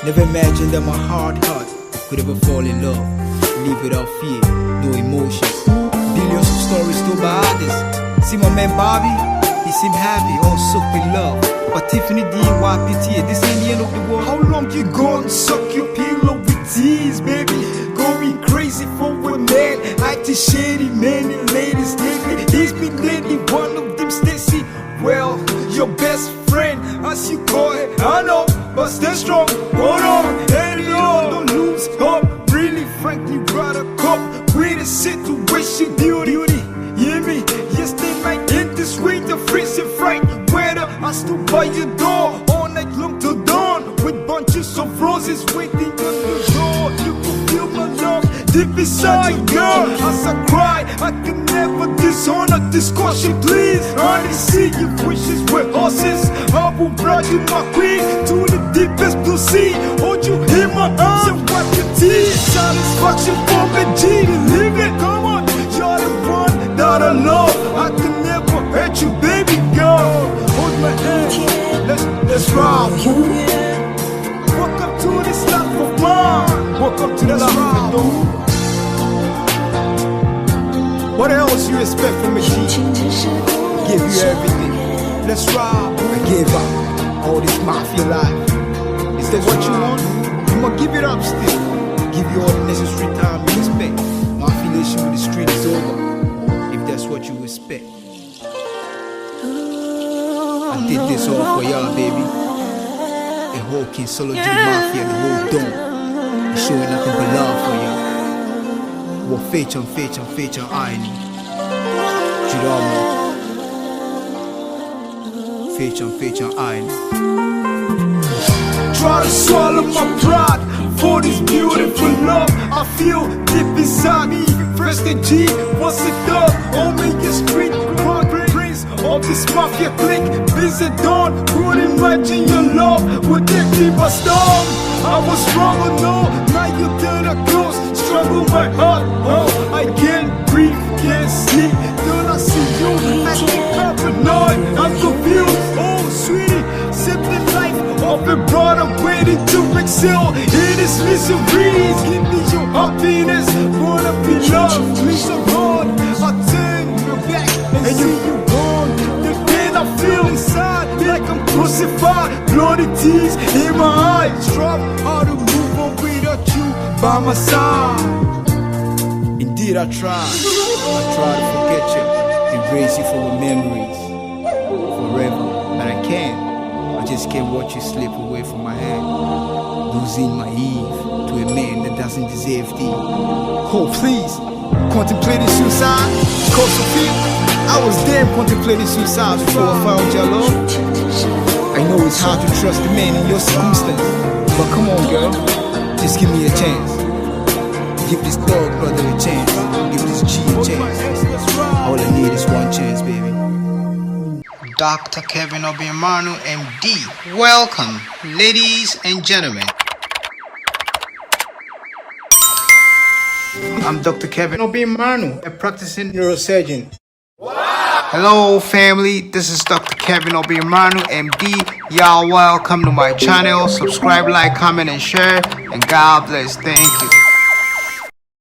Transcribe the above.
Never imagined that my heart could ever fall in love. Live without fear, no emotions. Billions of stories told by others. See my man Bobby, he seemed happy, all soaked in love. But Tiffany didn't wipe it here. This ain't the end of the world. How long you gonna suck your pillow with tears, baby? Going crazy for a man, acting shady, many ladies lately. He's been lately, one of them Stacy. Well, your best friend, as you call it, I know, but stay strong, hold on, and don't lose hope. Really, frankly, rather cope with the situation, beauty. Hear me? Yesterday night in this way, the freezing fright weather. I stood by your door all night long till dawn, with bunches of roses waiting on the door. You could feel my love deep inside, girl. As I cry, I can never dishonor this caution, please. Only see your wishes were horses. I will ride you, my queen, to the deepest blue sea. Hold you in my arms and wipe your tears. Satisfaction for me, G to live it. Come on, you're the one that I love. I can never hurt you, baby girl. Hold my hand, let's ride. Welcome to this life of mine. Welcome to the life of mine. What else you expect from me, G? Give you everything. Let's ride. I gave up all this mafia life. Is that what you want? I'ma give it up still. Give you all the necessary time and respect. My affiliation with the street is over, if that's what you expect. I did this all for y'all, baby. The whole Kinsology Mafia, the whole dome. It's showing nothing but love for y'all. What feature, iron. Girama. Feature, iron. Try to swallow my pride for this beautiful love I feel deep inside me. First the G, what's it done? Only your street prince of this mafia clique. Busy dawn, could imagine your love would take me by storm. I was wrong, oh no, now you turn a close. Struggle my heart, oh, I can't breathe, can't sleep. Till I see you, acting paranoid, I'm confused. Oh sweetie, sip the life of a brother waiting to excel in his miseries. Give me your happiness, wanna be loved, please so hard. I turn your back and see you gone. The pain I feel inside, like I'm crucified. Bloody tears in my eyes. Drop how to move on without you by my side. Indeed I try to forget you, erase you from my memories forever, but I can't. I just can't watch you slip away from my hand, losing my Eve to a man that doesn't deserve thee. Oh please, contemplating suicide, cause of fear. I was damn contemplating suicide before I found your love. I know it's hard to trust a man in your circumstance, but come on girl, just give me a chance. Give this dog brother a chance, give this G a chance. All I need is one chance, baby. Dr. Kevin Obiemanu, MD. Welcome, ladies and gentlemen. I'm Dr. Kevin Obiemanu, a practicing neurosurgeon. Wow. Hello, family. This is Dr. Kevin Obiemanu, MD. Y'all welcome to my channel. Subscribe, like, comment, and share. And God bless. Thank you.